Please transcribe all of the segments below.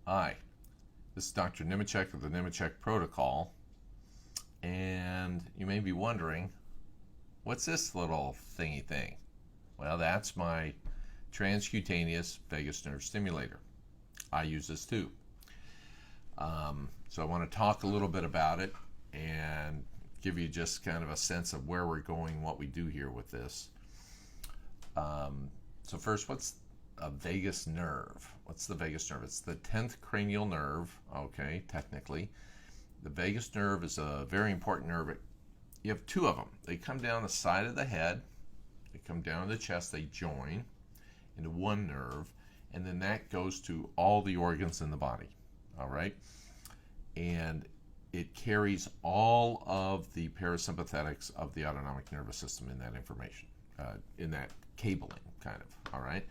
Hi, this is Dr. Nemechek of the Nemechek Protocol, and you may be wondering, what's this little thingy thing? Well, that's my transcutaneous vagus nerve stimulator. I use this too. So I want to talk a little bit about it and give you just kind of a sense of where we're going, what we do here with this. So first, what's a vagus nerve? What's the vagus nerve? It's the 10th cranial nerve, okay, technically. The vagus nerve is a very important nerve. You have two of them. They come down the side of the head, they come down the chest, they join into one nerve, and then that goes to all the organs in the body, all right? And it carries all of the parasympathetics of the autonomic nervous system in that information, in that cabling, kind of, all right?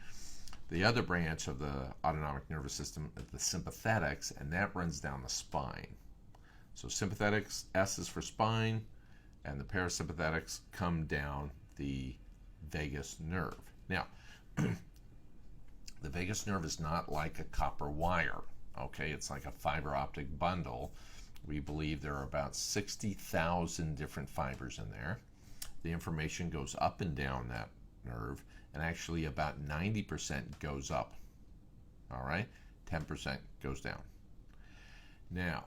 The other branch of the autonomic nervous system is the sympathetics, and that runs down the spine. So sympathetics, S is for spine, and the parasympathetics come down the vagus nerve. Now, the vagus nerve is not like a copper wire, okay? It's like a fiber optic bundle. We believe there are about 60,000 different fibers in there. The information goes up and down that nerve, and actually about 90% goes up, all right? 10% goes down. Now,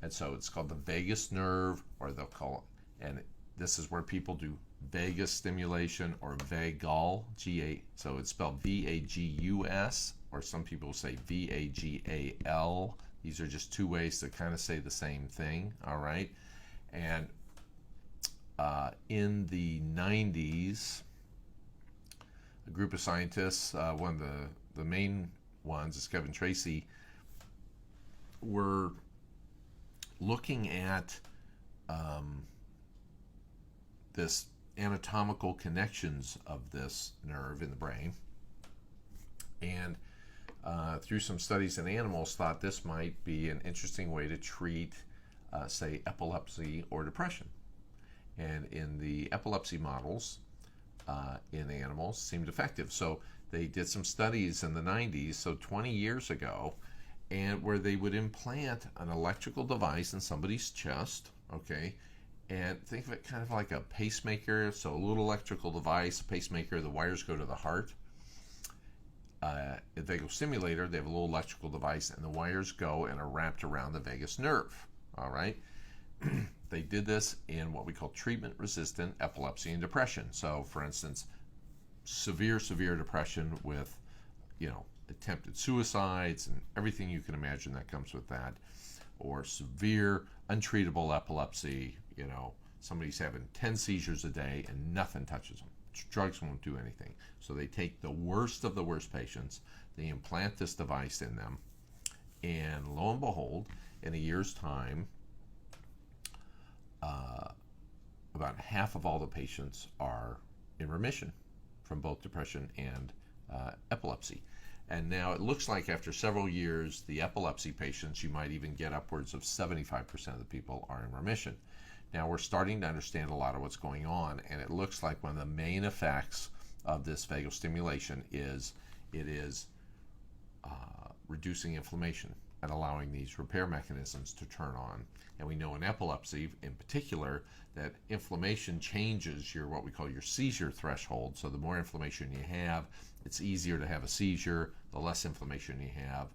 and so it's called the vagus nerve, or they'll call it, and this is where people do vagus stimulation or vagal, G-A, so it's spelled V-A-G-U-S, or some people say V-A-G-A-L. These are just two ways to kind of say the same thing, all right? And in the 90s, a group of scientists, one of the main ones is Kevin Tracy, were looking at this anatomical connections of this nerve in the brain, and through some studies in animals thought this might be an interesting way to treat, say, epilepsy or depression. And in the epilepsy models in animals seemed effective. So they did some studies in the 90s, so 20 years ago, and where they would implant an electrical device in somebody's chest, okay, and think of it kind of like a pacemaker, so a little electrical device, pacemaker, the wires go to the heart. The vagal stimulator, they have a little electrical device, and the wires go and are wrapped around the vagus nerve, all right? They did this in what we call treatment-resistant epilepsy and depression. So, for instance, severe depression with, attempted suicides and everything you can imagine that comes with that, or severe untreatable epilepsy, somebody's having 10 seizures a day and nothing touches them. Drugs won't do anything. So they take the worst of the worst patients, they implant this device in them, and lo and behold, in a year's time, about half of all the patients are in remission from both depression and epilepsy. And now it looks like after several years, the epilepsy patients, you might even get upwards of 75% of the people are in remission. Now we're starting to understand a lot of what's going on, and it looks like one of the main effects of this vagal stimulation is it is reducing inflammation and allowing these repair mechanisms to turn on. And we know in epilepsy in particular that inflammation changes your what we call your seizure threshold. So the more inflammation you have, it's easier to have a seizure. The less inflammation you have,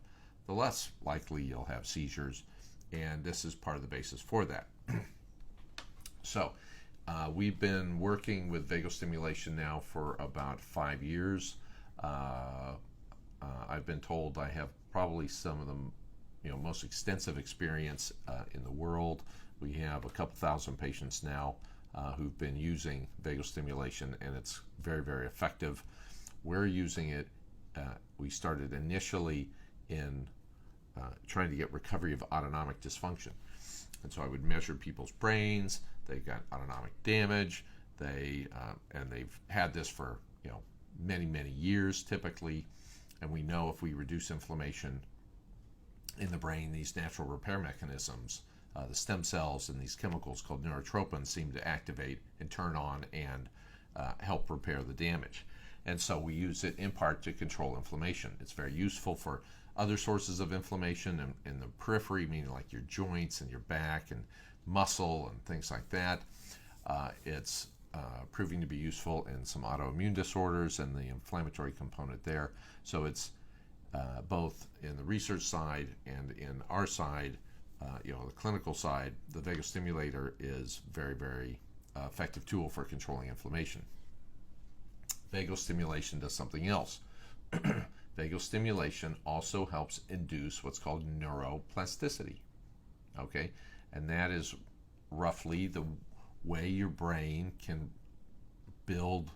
the less likely you'll have seizures, and this is part of the basis for that. So we've been working with vagal stimulation now for about 5 years. I've been told I have probably some of the most extensive experience in the world. We have a couple thousand patients now who've been using vagal stimulation, and it's very effective. We're using it. We started initially in trying to get recovery of autonomic dysfunction. And so I would measure people's brains. They've got autonomic damage. And they've had this for many years typically. And we know if we reduce inflammation in the brain, these natural repair mechanisms, the stem cells and these chemicals called neurotropins seem to activate and turn on and help repair the damage. And so we use it in part to control inflammation. It's very useful for other sources of inflammation in the periphery, meaning like your joints and your back and muscle and things like that. It's proving to be useful in some autoimmune disorders and the inflammatory component there. So it's both in the research side and in our side, the clinical side, the vagostimulator is very, very effective tool for controlling inflammation. Vagostimulation does something else. Vagostimulation also helps induce what's called neuroplasticity. Okay, and that is roughly the way your brain can build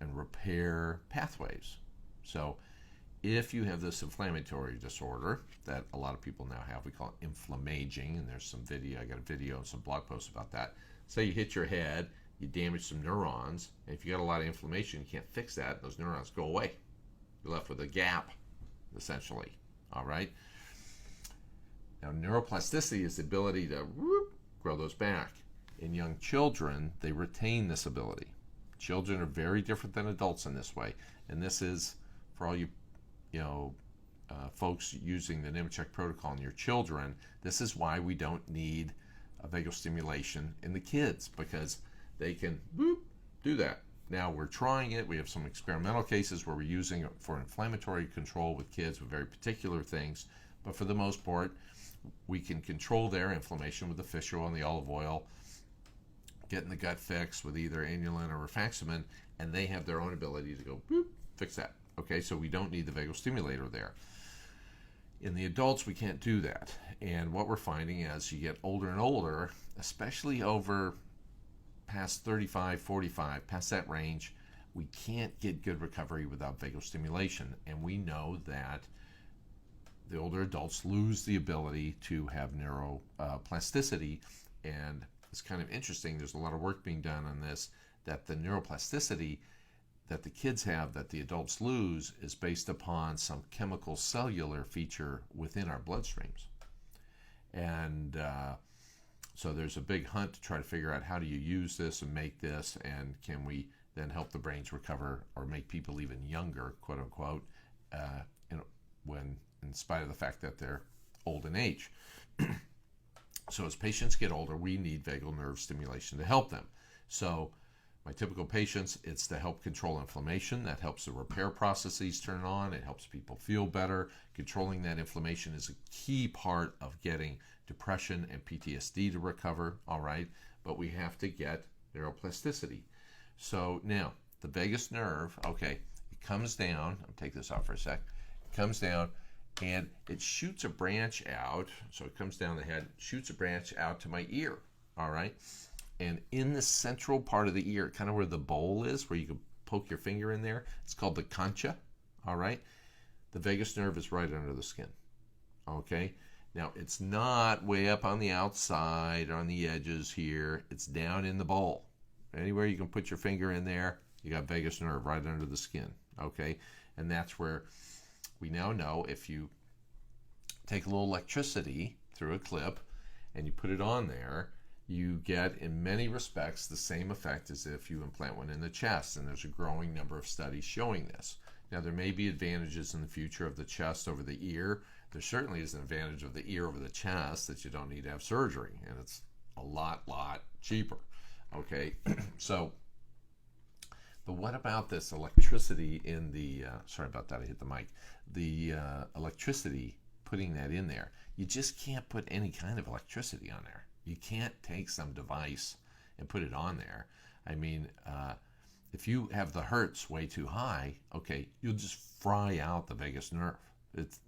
and repair pathways. So if you have this inflammatory disorder that a lot of people now have, we call it inflammaging, and there's some video, I got a video and some blog posts about that. Say you hit your head, you damage some neurons, and if you got a lot of inflammation, you can't fix that, those neurons go away. You're left with a gap, essentially. All right? Now, neuroplasticity is the ability to grow those back. In young children, they retain this ability. Children are very different than adults in this way, and this is for all you folks using the Nemetschek protocol in your children. This is why we don't need a vagostimulation in the kids, because they can do that. Now we're trying it. We have some experimental cases where we're using it for inflammatory control with kids with very particular things, but for the most part, we can control their inflammation with the fish oil and the olive oil, getting the gut fixed with either annuline or rifaximin, and they have their own ability to go fix that. Okay, so we don't need the vagostimulator there. In the adults, we can't do that. And what we're finding as you get older and older, especially over past 35, 45, past that range, we can't get good recovery without vagostimulation. And we know that the older adults lose the ability to have neuroplasticity. And it's kind of interesting, there's a lot of work being done on this, that the neuroplasticity that the kids have that the adults lose is based upon some chemical cellular feature within our bloodstreams. And so there's a big hunt to try to figure out how do you use this and make this, and can we then help the brains recover or make people even younger, quote unquote, when in spite of the fact that they're old in age. So as patients get older, we need vagal nerve stimulation to help them. So my typical patients, it's to help control inflammation. That helps the repair processes turn on. It helps people feel better. Controlling that inflammation is a key part of getting depression and PTSD to recover, all right? But we have to get neuroplasticity. So now, the vagus nerve, okay, it comes down. I'll take this off for a sec. It comes down, and it shoots a branch out. So it comes down the head, shoots a branch out to my ear, all right? And in the central part of the ear, kind of where the bowl is, where you can poke your finger in there, it's called the concha, all right? The vagus nerve is right under the skin, okay? Now, it's not way up on the outside or on the edges here. It's down in the bowl. Anywhere you can put your finger in there, you got vagus nerve right under the skin, okay? And that's where we now know if you take a little electricity through a clip and you put it on there, you get, in many respects, the same effect as if you implant one in the chest, and there's a growing number of studies showing this. Now, there may be advantages in the future of the chest over the ear. There certainly is an advantage of the ear over the chest that you don't need to have surgery, and it's a lot cheaper, okay? So, but what about this electricity in the, sorry about that, I hit the mic, the electricity, putting that in there? You just can't put any kind of electricity on there. You can't take some device and put it on there. I mean, if you have the hertz way too high, okay, you'll just fry out the vagus nerve. It's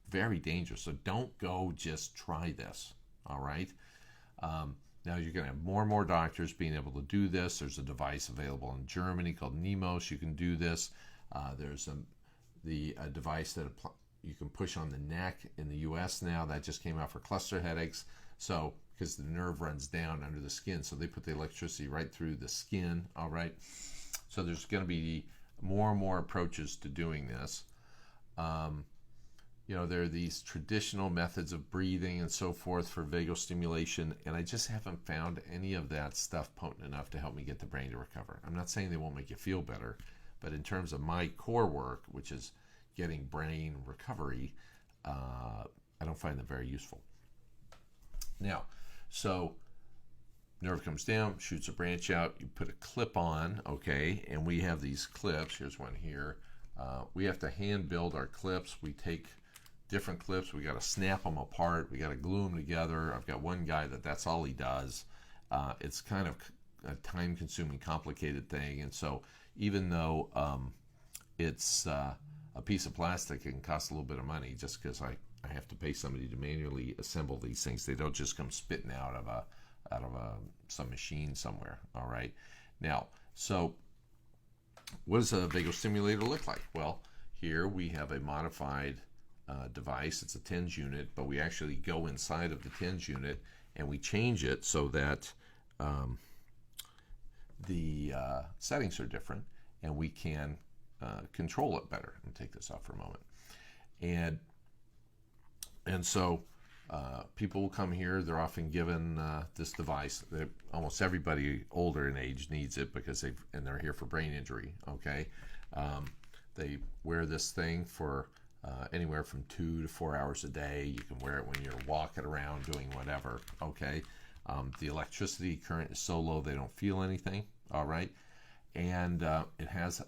very dangerous. So don't go just try this, all right? Now you're going to have more and more doctors being able to do this. There's a device available in Germany called Nemos. You can do this. There's a device that you can push on the neck in the U.S. now. That just came out for cluster headaches. So, because the nerve runs down under the skin, so they put the electricity right through the skin, all right? So there's going to be more and more approaches to doing this. There are these traditional methods of breathing and so forth for vagostimulation, and I just haven't found any of that stuff potent enough to help me get the brain to recover. I'm not saying they won't make you feel better, But in terms of my core work, which is getting brain recovery, I don't find them very useful. Now, so nerve comes down, shoots a branch out, you put a clip on, okay, and we have these clips. Here's one here. We have to hand build our clips. We take different clips, we got to snap them apart, we got to glue them together. I've got one guy that's all he does. It's kind of a time-consuming, complicated thing, and so even though it's a piece of plastic, it can cost a little bit of money just because I have to pay somebody to manually assemble these things. They don't just come spitting out of some machine somewhere. All right. Now, so what does a vagal stimulator look like? Well, here we have a modified device. It's a TENS unit, but we actually go inside of the TENS unit and we change it so that the settings are different, and we can control it better. Let me take this off for a moment. And so people will come here. They're often given this device. Almost everybody older in age needs it because they're here for brain injury. Okay, they wear this thing for anywhere from 2 to 4 hours a day. You can wear it when you're walking around doing whatever. Okay, the electricity current is so low they don't feel anything. All right, and it has a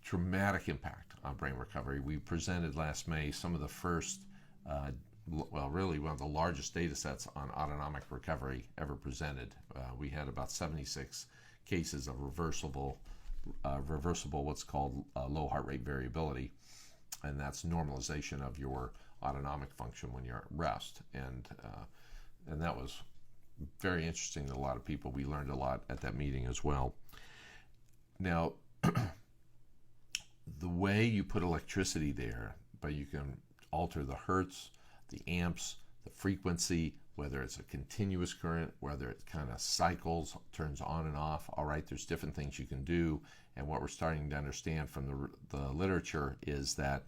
dramatic impact on brain recovery. We presented last May some of the first. Well, really one of the largest data sets on autonomic recovery ever presented. We had about 76 cases of reversible what's called low heart rate variability, and that's normalization of your autonomic function when you're at rest. And that was very interesting to a lot of people. We learned a lot at that meeting as well. Now, the way you put electricity there, but you can alter the hertz, the amps, the frequency, whether it's a continuous current, whether it kind of cycles, turns on and off. All right, there's different things you can do. And what we're starting to understand from the literature is that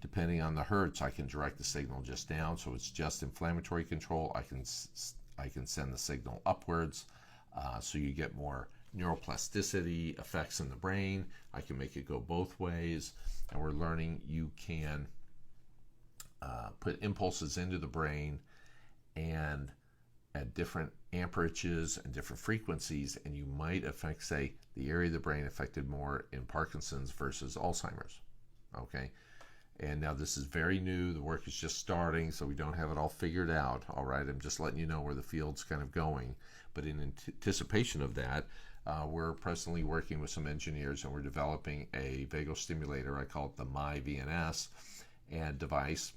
depending on the hertz, I can direct the signal just down, so it's just inflammatory control. I can send the signal upwards, so you get more neuroplasticity effects in the brain. I can make it go both ways, and we're learning you can put impulses into the brain and at different amperages and different frequencies, and you might affect, say, the area of the brain affected more in Parkinson's versus Alzheimer's. Okay, and now this is very new. The work is just starting, so we don't have it all figured out. All right, I'm just letting you know where the field's kind of going. But in anticipation of that, we're presently working with some engineers, and we're developing a vagal stimulator. I call it the MyVNS and device,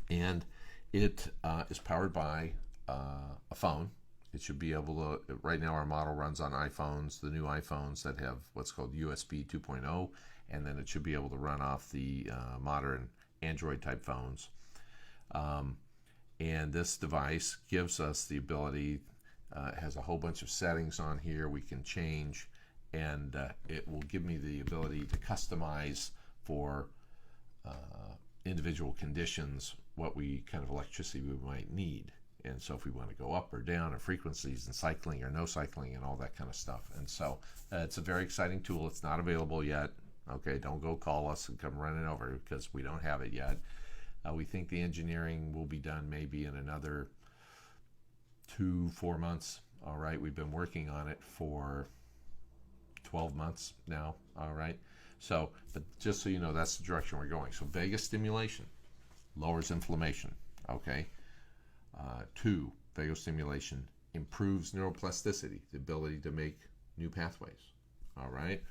and it is powered by a phone. It should be able to, right now our model runs on iPhones, the new iPhones that have what's called USB 2.0, and then it should be able to run off the modern Android type phones. And this device gives us the ability, it has a whole bunch of settings on here we can change, and it will give me the ability to customize for individual conditions what kind of electricity we might need. And so if we want to go up or down, or frequencies and cycling or no cycling and all that kind of stuff. And so it's a very exciting tool. It's not available yet. Okay, don't go call us and come running over because we don't have it yet. We think the engineering will be done maybe in another 2-4 months. All right, we've been working on it for 12 months now. All right, so, but just so you know, that's the direction we're going. So vagus stimulation lowers inflammation. Okay. 2, vagal stimulation improves neuroplasticity, the ability to make new pathways. All right.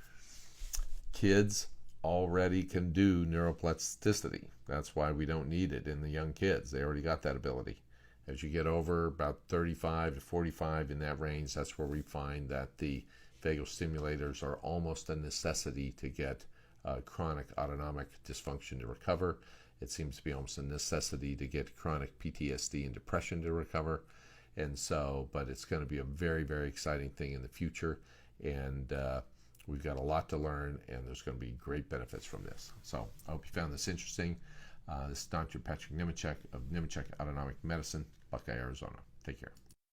Kids already can do neuroplasticity. That's why we don't need it in the young kids. They already got that ability. As you get over about 35 to 45 in that range, that's where we find that the vagal stimulators are almost a necessity to get chronic autonomic dysfunction to recover. It seems to be almost a necessity to get chronic PTSD and depression to recover. And so, but it's going to be a very, very exciting thing in the future. And we've got a lot to learn, and there's going to be great benefits from this. So I hope you found this interesting. This is Dr. Patrick Nemechek of Nemechek Autonomic Medicine, Buckeye, Arizona. Take care.